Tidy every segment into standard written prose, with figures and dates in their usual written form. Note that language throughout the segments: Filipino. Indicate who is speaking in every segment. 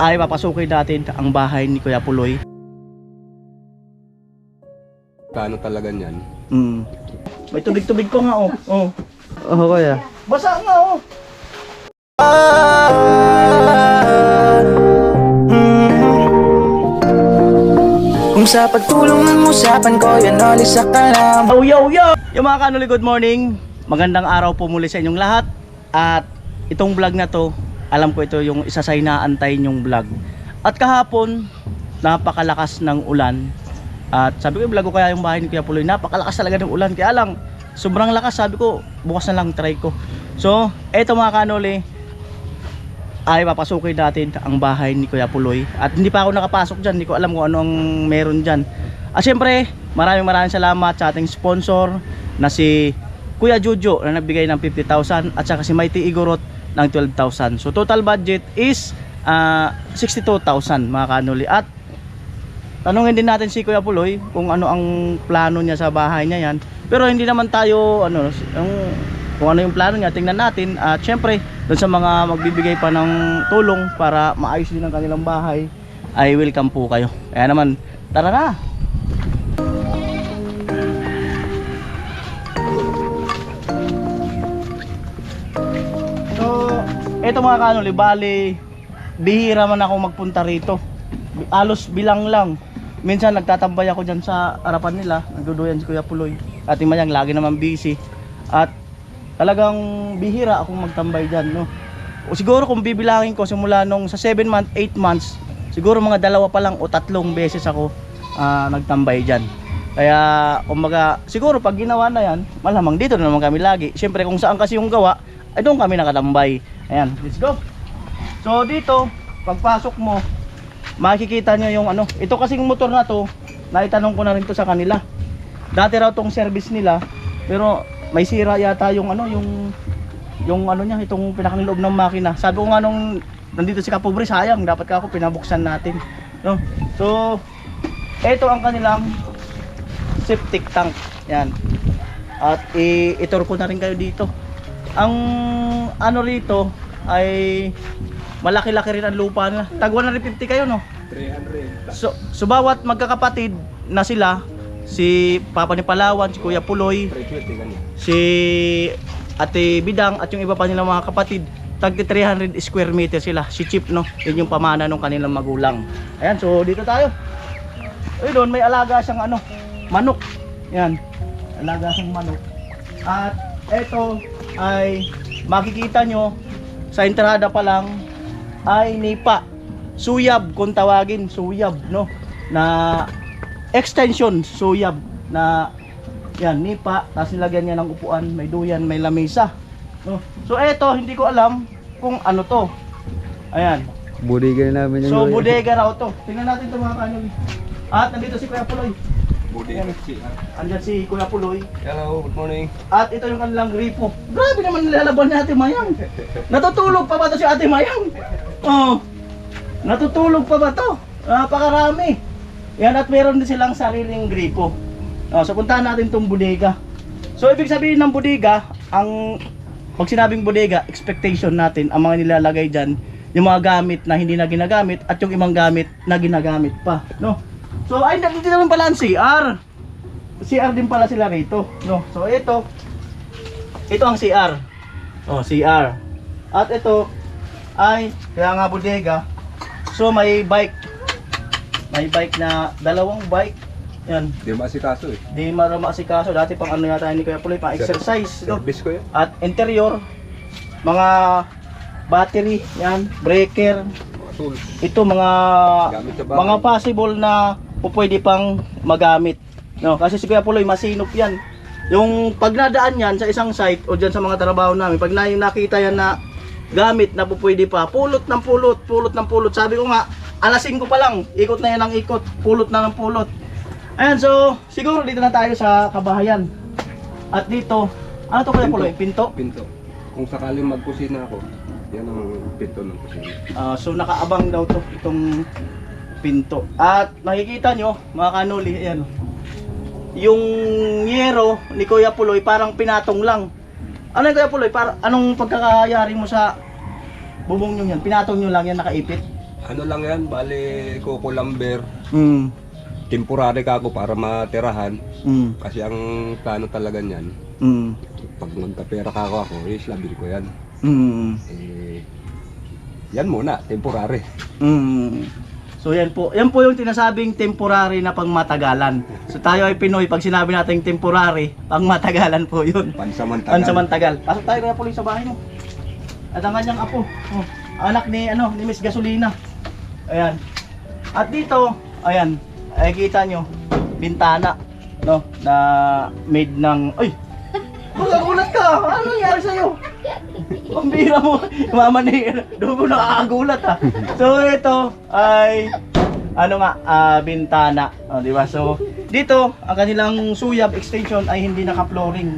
Speaker 1: ay papasukin natin ang bahay ni Kuya Puloy.
Speaker 2: Plano talaga niyan.
Speaker 1: May tubig-tubig ko nga oh.
Speaker 3: Oo kuya.
Speaker 1: Basa nga oh.
Speaker 4: Kung sa pagtulong ng usapan ko, yan alis sa kalam.
Speaker 1: Yo! Yung mga kanuli, good morning. Magandang araw po muli sa inyong lahat. At itong vlog na to, alam ko ito yung isa sa inaantay nyong vlog. At kahapon, napakalakas ng ulan. At sabi ko, vlog ko kaya yung bahay ni Kuya Puloy. Napakalakas talaga ng ulan. Kaya lang, sobrang lakas. Sabi ko, bukas na lang try ko. So, eto mga kanuli, ay papasukin natin ang bahay ni Kuya Puloy. At hindi pa ako nakapasok dyan. Hindi ko alam kung ano ang meron dyan. At syempre, maraming salamat sa ating sponsor na si Kuya Jojo na nagbigay ng 50,000 at saka si Mighty Igorot ng 12,000. So total budget is 62,000 mga kanuli. At tanungin din natin si Kuya Puloy kung ano ang plano niya sa bahay niya yan. Pero hindi naman tayo kung ano yung plano niya, tingnan natin. At syempre, doon sa mga magbibigay pa ng tulong para maayos din ang kanilang bahay, ay welcome po kayo. Kaya naman, tara na! So, eto mga kanuli, bali, bihira man ako magpunta rito. Alos bilang lang. Minsan nagtatambay ako dyan sa harapan nila, nagduduyan si Kuya Puloy. At yung mayang lagi naman busy. At talagang bihira akong magtambay dyan, no? O siguro kung bibilangin ko simula nung sa 7 months, 8 months, siguro mga 2 pa lang o 3 beses ako nagtambay dyan. Kaya kumbaga siguro pag ginawa na yan, malamang dito na naman kami lagi. Siyempre kung saan kasi yung gawa, ay doon kami nakatambay. Ayan, let's go. So dito, pagpasok mo, makikita nyo yung ito kasing motor na to, naitanong ko na rin to sa kanila. Dati raw tong service nila, pero may sira yata yung niya, itong pinakang loob ng makina. Sabi ko nga nung nandito si Kapobre, sayang, dapat ka ako pinabuksan natin, no? So ito ang kanilang septic tank. Yan. At itur ko na rin kayo dito. Ang rito ay malaki-laki rin ang lupa nila. Tag 150 kayo, no?
Speaker 2: 300.
Speaker 1: So bawat magkakapatid na sila, si Papa ni Palawan, si Kuya Puloy, si Ate Bidang at yung iba pa nilang mga kapatid, tagti 300 square meter sila. Si Chip, no? Yun yung pamana ng kanilang magulang. Ayan, so dito tayo. Ay doon may alaga siyang manok. Yan. Alaga siyang manok. At eto ay makikita nyo sa entrada pa lang ay nipa. Suyab kung tawagin, suyab, no? Na extension suyab na yan, nipa, tapos nilagyan niya ng upuan, may duyan, may lamesa, no? So eto, hindi ko alam kung ano to. Ayan.
Speaker 3: Bodega namin yung
Speaker 1: So bodega raw to. Tingnan natin ito mga kanyo. At nandito si Kuya Puloy.
Speaker 2: Bodega.
Speaker 1: Andyan si Kuya Puloy.
Speaker 2: Hello, good morning.
Speaker 1: At ito yung kanilang gripo. Grabe naman nilalaban ni Ate Mayang. Natutulog pa ba to si Ate Mayang? Oh. Natutulog pa ba to? Napakarami. Yan, at meron din silang sariling gripo. So puntahan natin itong bodega. So ibig sabihin ng bodega, pag sinabing bodega, expectation natin, ang mga nilalagay dyan, yung mga gamit na hindi na ginagamit at yung ibang gamit na ginagamit pa, no? So ay, dito naman pala ang CR. CR din pala sila rito, no? So ito ang CR. Oh, CR. At ito ay kaya nga bodega. So may bike. May bike na, 2 bike. Yan.
Speaker 2: Di maasikaso eh.
Speaker 1: Di maasikaso. Dati pang yata ni Kuya Puloy, pang exercise, no?
Speaker 2: Service ko yun.
Speaker 1: At interior, mga battery, yan, breaker.
Speaker 2: Mga tools.
Speaker 1: Ito mga
Speaker 2: Gamit sa bahay.
Speaker 1: mga possible na pwede pang magamit, no? Kasi si Kuya Puloy masinop yan. Yung pag nadaan yan sa isang site o dyan sa mga trabaho namin, pag nakita yan na gamit na pwede pa, pulot ng pulot. Sabi ko nga, alas 5 pa lang, ikot na yan ang ikot, pulot na ng pulot. Ayan, so siguro dito na tayo sa kabahayan. At dito, ano to Kuya Puloy? Pinto?
Speaker 2: Pinto. Kung sakaling magkusina ako, yan ang pinto ng kusina.
Speaker 1: So nakaabang daw to itong pinto. At nakikita nyo mga kanuli, ayan, yung yero ni Kuya Puloy parang pinatong lang. Ano yung Kuya Puloy? Anong pagkakayari mo sa bubong nyo yan? Pinatong nyo lang yan, nakaipit?
Speaker 2: Ano lang yan, bali kukulamber.
Speaker 1: Mm.
Speaker 2: Temporary ka ako para matirahan.
Speaker 1: Mm.
Speaker 2: Kasi ang plano talaga niyan,
Speaker 1: Mm.
Speaker 2: pag magkapera ka ako, islabil ko yan.
Speaker 1: Mm.
Speaker 2: Eh, yan muna, temporary.
Speaker 1: Mm. So yan po yung tinasabing temporary na pangmatagalan. So tayo ay Pinoy, pag sinabi natin temporary, pangmatagalan po yun.
Speaker 2: Pansamantagal.
Speaker 1: Pansamantagal. Pasok tayo na po sa bahay mo. At ang kanyang apo, anak ni Miss Gasolina. Ayan. At dito, ayan, ay kita nyo, bintana, no, na made ng, ay, magagulat ka, ano nangyari sa'yo? Pambira mo, mama ni, doon mo nakakagulat ha. So ito ay, bintana, di ba? So dito, ang kanilang suyab extension ay hindi naka-flooring,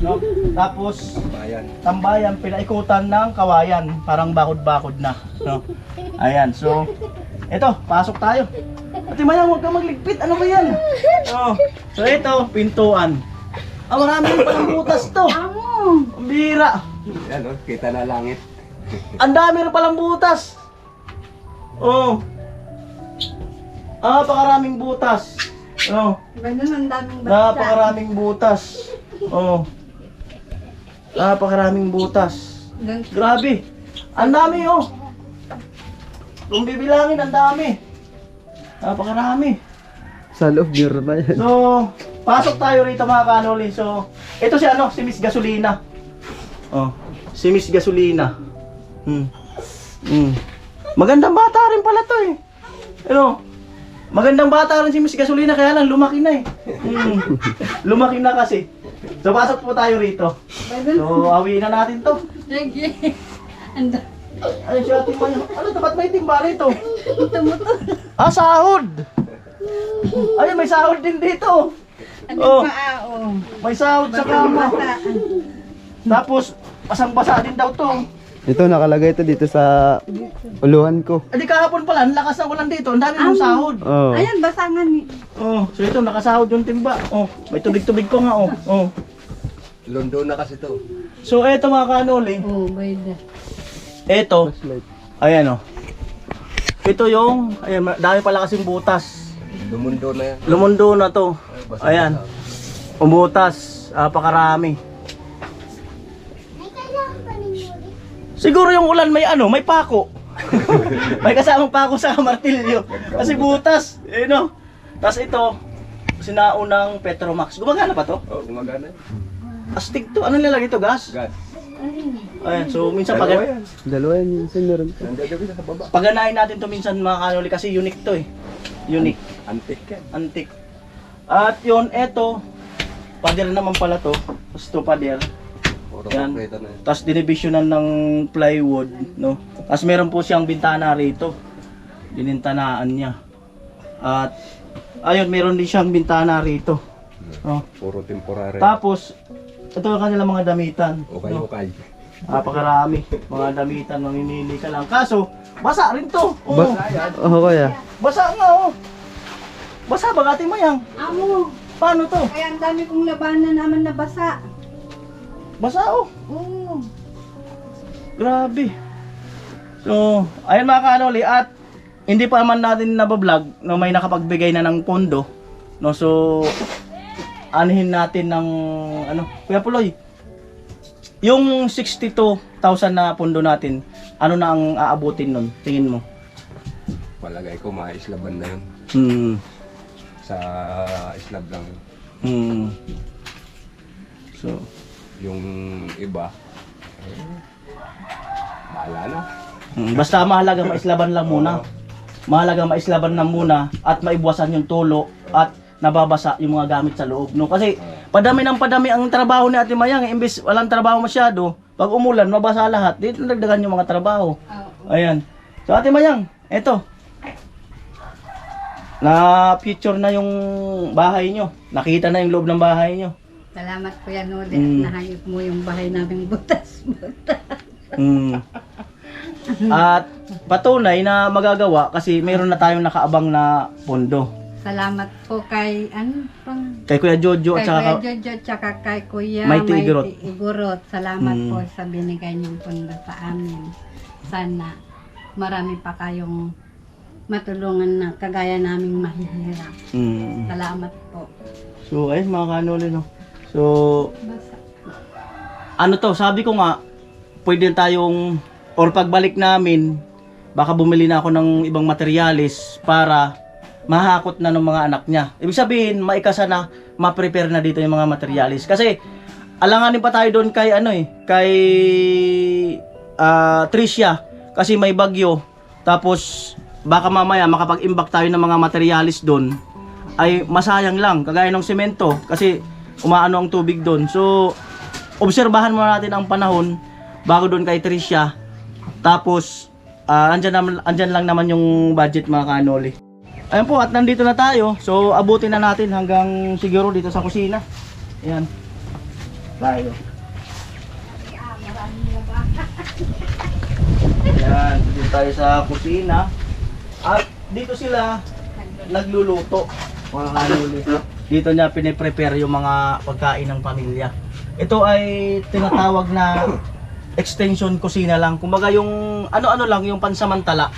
Speaker 1: no? Tapos,
Speaker 2: Bayan.
Speaker 1: tambayan, pinaikutan ng kawayan, parang bakod-bakod na, no? Ayan, so ito, pasok tayo. Ate Mayang, huwag kang magligpit, ano ba yan? Oh, so ito, pintuan. Marami rin palang butas to. Ang bira.
Speaker 2: Yan, kita na langit.
Speaker 1: Ang dami rin palang butas. Oh. Napakaraming butas. Oh.
Speaker 5: Ganun ang daming basta.
Speaker 1: Napakaraming butas. Oh. Napakaraming butas. Grabe. Ang dami oh. Kung bibilangin, ang dami. Napakarami.
Speaker 3: Sa loob, meron pa yan.
Speaker 1: So, pasok tayo rito mga kanoli. So, ito si Miss Gasolina. Oh, si Miss Gasolina. Magandang bata rin pala to eh. Ano? Magandang bata rin si Miss Gasolina, kaya lang lumaki na eh. Lumaki na kasi. So, pasok po tayo rito. So, awiin na natin to.
Speaker 5: Sige. Ando.
Speaker 1: Ay, si Ate Mayang. Ano to? Ba't may timba rito? Sahod! Ayun, may sahod din dito.
Speaker 5: Ano pa oh.
Speaker 1: May sahod sa kama. Tapos, basang-basa din daw to.
Speaker 3: Ito, nakalagay ito dito sa uluhan ko.
Speaker 1: Adi kahapon pala, ang lakas ng ulan dito. Ang dami mong sahod.
Speaker 3: Oh.
Speaker 5: Ayan, basangan ni.
Speaker 1: Oh, so ito, nakasahod yung timba. Oh, may tubig-tubig ko nga, oh. Oh.
Speaker 2: London na kasi to.
Speaker 1: So, eto mga kanoli.
Speaker 5: Oh, bayda.
Speaker 1: Eto. Ayan, oh. Ito yung, ayan, dami pala kasing butas.
Speaker 2: Lumundo na yan.
Speaker 1: Lumundo na to. Ayan. Umutas. Pakarami. Siguro yung ulan may may pako. May kasamang pako sa martilyo. Kasi butas. No? Tapos ito, sinaunang Petromax. Gumagana pa to?
Speaker 2: Oh, gumagana.
Speaker 1: Astig to. Ano nilalagay to? Gas?
Speaker 2: Gas.
Speaker 1: Ayan. So, minsan
Speaker 2: Dalawa yan.
Speaker 3: Dalawa yan, minsan meron pa.
Speaker 2: Nandiyan sa baba.
Speaker 1: paganahin natin to minsan mga kanoli kasi unique to eh. Unique.
Speaker 2: Antik yan.
Speaker 1: Antique. At yun, eto, pader naman pala to. Tapos ito pader.
Speaker 2: Puro
Speaker 1: Yan.
Speaker 2: kompleto na yan.
Speaker 1: Tapos dinivisionan ng plywood, no? Tapos meron po siyang bintana rito. Dinintanaan niya. At ayun, meron din siyang bintana rito. Oh.
Speaker 2: Puro temporary.
Speaker 1: Tapos ito ang kanilang mga damitan. no?
Speaker 2: Okay.
Speaker 1: Napakarami. Mga damitan, mamimili ka lang. Kaso, basa rin to. Oh.
Speaker 3: Kuya.
Speaker 1: Basa nga oh. Basa ba Ate Mayang?
Speaker 5: Amo.
Speaker 1: Paano to?
Speaker 5: Kaya ang dami kong labanan naman na basa.
Speaker 1: Basa oh.
Speaker 5: Oo.
Speaker 1: Grabe. So, ayun mga kanoli, at hindi pa naman natin nabablog no, may nakapagbigay na ng pondo. No, so anihin natin ng Kuya Puloy. Yung 62,000 na pondo natin, ano na ang aabutin nun? Tingin mo?
Speaker 2: Palagay ko maislaban na yun. Sa islab lang.
Speaker 1: So,
Speaker 2: Yung iba, bahala na.
Speaker 1: basta mahalaga maislaban lang muna. Mahalaga maislaban lang muna at maibuwasan yung tulo at nababasa yung mga gamit sa loob, no? Kasi padami ng padami ang trabaho ni Ate Mayang, imbes walang trabaho masyado, pag umulan mabasa lahat, dito nagdagan yung mga trabaho. Ayan. So Ate Mayang, eto. Na picture na yung bahay nyo. Nakita na yung loob ng bahay nyo.
Speaker 5: Salamat Kuya Noli at nahayop mo yung bahay naming butas-butas.
Speaker 1: At patunay na magagawa kasi meron na tayong nakaabang na pondo.
Speaker 5: Salamat po kay
Speaker 1: Kay Kuya Jojo at
Speaker 5: kay
Speaker 1: saka
Speaker 5: Kuya Jojo tsaka kay Kuya
Speaker 1: Mighty Igorot.
Speaker 5: Igorot. Salamat po sa binigay niyong pondo sa amin. Sana marami pa kayong matulungan na kagaya naming mahihirap.
Speaker 1: Mm.
Speaker 5: Salamat po.
Speaker 1: So, ayun mga kanoli, no? So,
Speaker 5: Basta.
Speaker 1: ano to, sabi ko nga, pwede tayong, or pagbalik namin, baka bumili na ako ng ibang materialis para mahakot na ng mga anak niya. Ibig sabihin, maikasa na, ma-prepare na dito yung mga materialis. Kasi, alanganin pa tayo doon kay, kay Tricia. Kasi may bagyo. Tapos, baka mamaya makapag-imbak tayo ng mga materialis doon, ay masayang lang, kagaya ng semento. Kasi, umaano ang tubig doon. So, obserbahan muna natin ang panahon bago doon kay Tricia. Tapos, andyan lang naman yung budget mga kanoli. Ayan po, at nandito na tayo. So, abutin na natin hanggang siguro dito sa kusina. Ayan. Tayo. Ayan, dito tayo sa kusina. At dito sila nagluluto mga kanoli. Dito niya piniprepare yung mga pagkain ng pamilya. Ito ay tinatawag na extension kusina lang. Kumbaga yung ano-ano lang, yung pansamantala.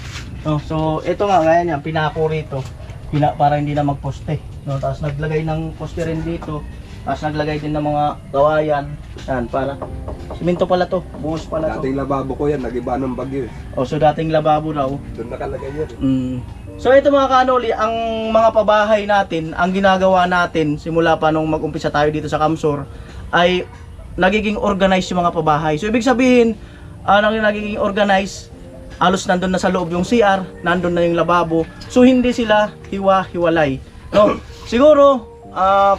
Speaker 1: No, so ito nga gaya niyan, pinako rito. Para hindi na magposte. No, tapos naglagay ng poste rin dito. Tapos naglagay din ng mga gawayan. Yan, para simento pala to, buhos pala to.
Speaker 2: Dating lababo ko yan, nag-iba ng bagyo eh.
Speaker 1: Oh, so dating lababo raw.
Speaker 2: Doon nakalagay yan.
Speaker 1: So ito mga kanoli, ang mga pabahay natin, ang ginagawa natin simula pa nung mag-umpisa tayo dito sa Kamsur ay nagiging organized yung mga pabahay. So ibig sabihin, nagiging organized, halos nandun na sa loob yung CR, nandun na yung lababo. So hindi sila hiwa-hiwalay. No? Siguro,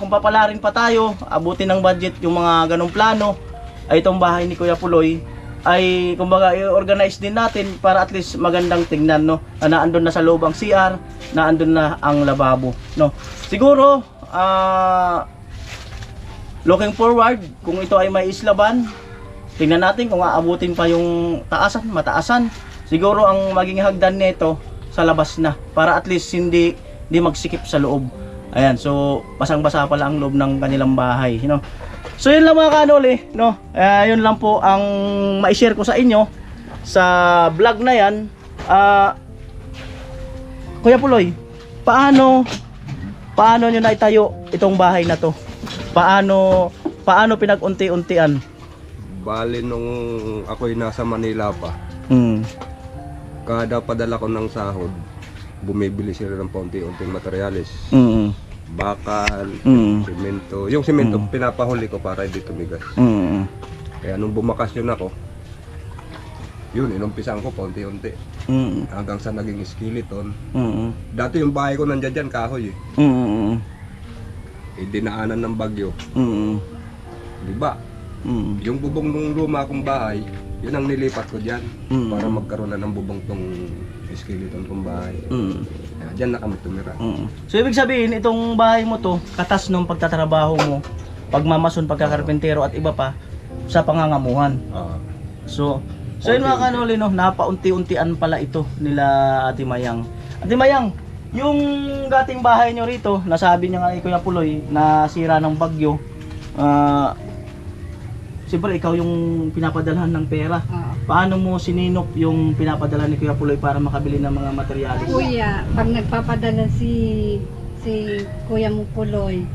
Speaker 1: kung papalarin pa tayo, abutin ng budget yung mga ganong plano, ay itong bahay ni Kuya Puloy ay kumbaga i-organize din natin para at least magandang tingnan, no? Naandun na sa loob ang CR, naandun na ang lababo, no? Siguro looking forward, kung ito ay may islaban, tingnan natin kung aabutin pa yung taasan, mataasan. Siguro ang maging hagdan nito sa labas na para at least hindi magsikip sa loob. Ayan, so basang-basa pala ang loob ng kanilang bahay, no? So yun lang mga kanoli, no? Yun lang po ang ma-share ko sa inyo sa vlog na yan. Kuya Puloy, paano nyo naitayo itong bahay na to? Paano pinag-unti-untian?
Speaker 2: Bali nung ako'y nasa Manila pa, kada padala ko ng sahod, bumibili sila ng paunti-unting materialis. Bakal, semento. Yung semento pinapahuli ko para hindi tumigas. Kaya nung bumakasyon ako, yun, inumpisan ko paunti-unti. Hanggang sa naging skeleton. Dati yung bahay ko nandiyan dyan, kahoy eh. Dinaanan ng bagyo. Diba? Yung bubong ng luma kong bahay, yun ang nilipat ko dyan. Para magkaroon na ng bubong tong skeleton kong bahay. Diyan na kami tumira.
Speaker 1: So ibig sabihin, itong bahay mo to, katas nung pagtatrabaho mo, pagmamason, pagkakarpentero at iba pa, sa pangangamuhan. So yun mga kanoli, no, napaunti-untian pala ito nila Ate Mayang. Ate Mayang, yung dating bahay nyo rito, nasabi niya nga ni Kuya Puloy, na sira ng bagyo. Siyempre ikaw yung pinapadalhan ng pera. Paano mo sininop yung pinapadala ni Kuya Puloy para makabili ng mga materyales?
Speaker 5: Kuya, pag nagpapadala si Kuya mo Puloy,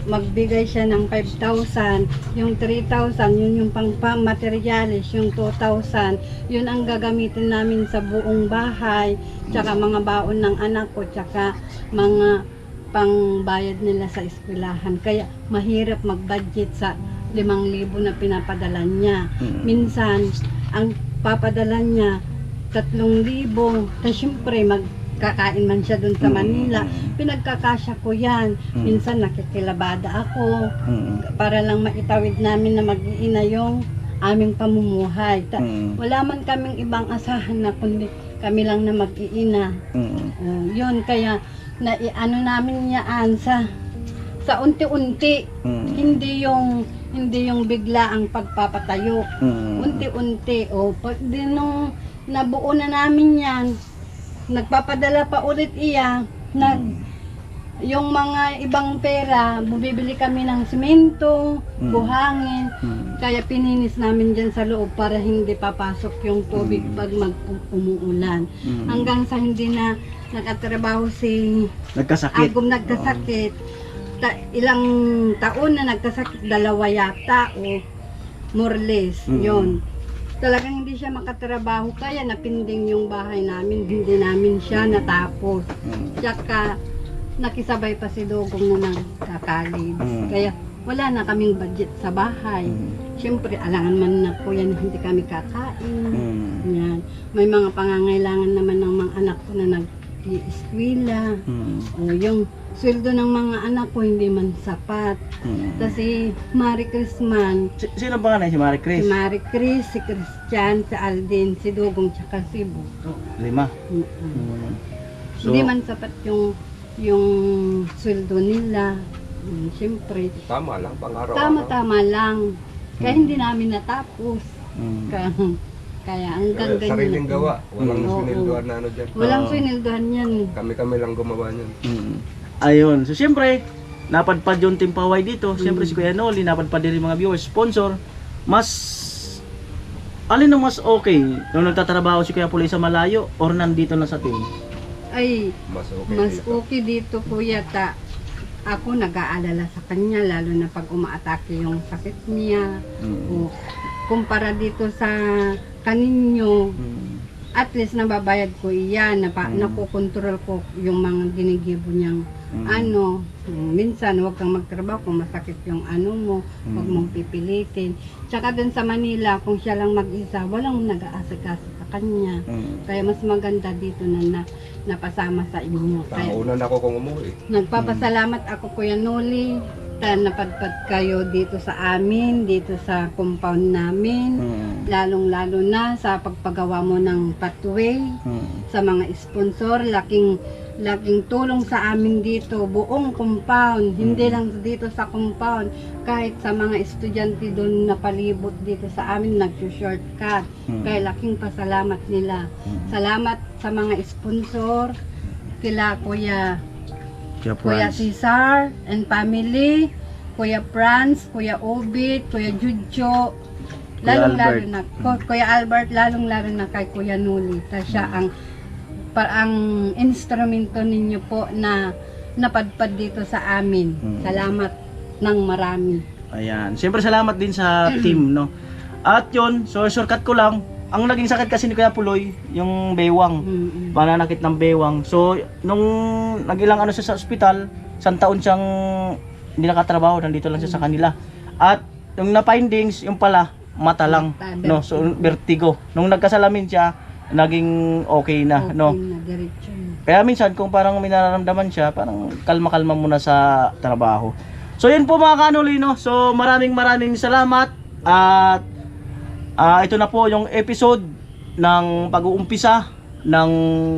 Speaker 5: magbigay siya ng 5,000, yung 3,000, yun yung pang-materialis, yung 2,000, yun ang gagamitin namin sa buong bahay, tsaka mga baon ng anak ko, tsaka mga pangbayad nila sa eskwelahan. Kaya mahirap mag-budget sa 5,000 na pinapadala niya. Minsan, ang papadala niya 3,000. Tapos syempre, magkakain man siya dun sa Manila. Pinagkakasya ko yan. Minsan nakikilabada ako para lang maitawid namin na mag-iina yung aming pamumuhay. Wala man kaming ibang asahan na kundi kami lang na mag-iina. Yun, kaya naiano namin yan sa unti-unti. Hindi yung bigla ang pagpapatayo. Unti-unti. Pag nung nabuo na namin yan, nagpapadala pa ulit iya. yung mga ibang pera, bumibili kami ng simento, buhangin. Kaya pininis namin dyan sa loob para hindi papasok yung tubig pag umuulan. Hanggang sa hindi na nakatrabaho si
Speaker 1: Nagkasakit.
Speaker 5: Agum nagkasakit. Ilang taon na nagkasakit, 2 yata o more or less, yun. Talagang hindi siya makatrabaho kaya napinding yung bahay namin, hindi namin siya natapos. Tsaka nakisabay pa si Dugong na nagkakalid. Kaya wala na kaming budget sa bahay. Siyempre, alangan man na po yan, hindi kami kakain. Yan. May mga pangangailangan naman ng mga anak ko na nag-i-eskwela. O yung sweldo ng mga anak ko hindi man sapat. Kasi Marie Chris man,
Speaker 1: Sino ba nga si Marie Chris?
Speaker 5: si Marie Chris, si Christian, si Alden, si Dugong, tsaka si Buto.
Speaker 1: 5. So,
Speaker 5: Hindi man sapat yung sweldo nila. Siyempre,
Speaker 2: Tama lang, pang-araw-araw.
Speaker 5: tama-tama lang. Kaya hindi namin natapos. Kaya hanggang ganyan.
Speaker 2: Sariling gawa, walang
Speaker 5: Oo.
Speaker 2: sinilduhan na ano dyan.
Speaker 5: Walang sinilduhan yan.
Speaker 2: Kami lang gumawa niyan.
Speaker 1: Ayun. So, siyempre, napadpad yung Timpaway dito. Siyempre, si Kuya Noli, napadpad din yung mga viewers, sponsor. Alin ang mas okay? Nung nagtatrabaho si Kuya Puloy sa malayo or nandito na sa team?
Speaker 5: Ay,
Speaker 2: Mas okay
Speaker 5: mas
Speaker 2: dito.
Speaker 5: okay dito kuya. Ako nag-aalala sa kanya, lalo na pag umaatake yung sakit niya. O, kumpara dito sa kaninyo, at least nababayad ko iyan, nakokontrol ko yung mga ginigibo niyang ano. Minsan huwag kang magtrabaho kung masakit yung ano mo, huwag mong pipilitin. Tsaka dun sa Manila, kung siya lang mag-isa, walang nag-aasikaso sa kanya. Kaya mas maganda dito na napasama sa inyo. Kaya
Speaker 2: Naunan ako kung umuwi.
Speaker 5: nagpapasalamat ako Kuya Noli, napadpad kayo dito sa amin, dito sa compound namin. Lalong-lalo na sa pagpagawa mo ng pathway, sa mga sponsor, laking tulong sa amin dito, buong compound, hindi lang dito sa compound, kahit sa mga estudyante doon na palibot dito sa amin, nag-shortcut. Kaya laking pasalamat nila. Salamat sa mga sponsor, kila Kuya Cesar and family, Kuya Franz, Kuya Obit, Kuya Judjo, lalong-lalo na Kuya Albert, lalong-lalo na kay Kuya Noli. Siya ang instrumento ninyo po na napadpad dito sa amin. Salamat ng marami.
Speaker 1: Ayan. Siyempre, salamat din sa team, no? At yun, so shortcut ko lang. Ang naging sakit kasi ni Kuya Puloy, yung bewang. Pananakit ng bewang. So, nung nagilang ano siya sa ospital, 1 taon siyang hindi nakatrabaho, nandito lang siya sa kanila. At yung na-findings, yung pala, mata lang. No? So, vertigo. Nung nagkasalamin siya, naging okay na. No?
Speaker 5: Na diretso na.
Speaker 1: Kaya minsan, kung parang may nararamdaman siya, parang kalma-kalma muna sa trabaho. So, yun po mga kanoli, no? So, maraming salamat. At ito na po yung episode ng pag-uumpisa ng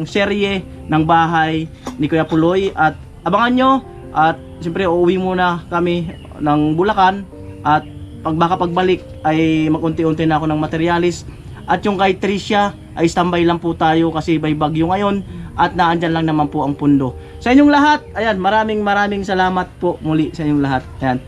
Speaker 1: serye ng bahay ni Kuya Puloy. At abangan nyo. At siyempre, uuwi muna kami ng Bulacan. At baka pagbalik ay mag-unti-unti na ako ng materialis. At yung kay Tricia ay standby lang po tayo kasi may bagyo ngayon. At naandyan lang naman po ang pundo. Sa inyong lahat, ayan, maraming salamat po muli sa inyong lahat. Ayan.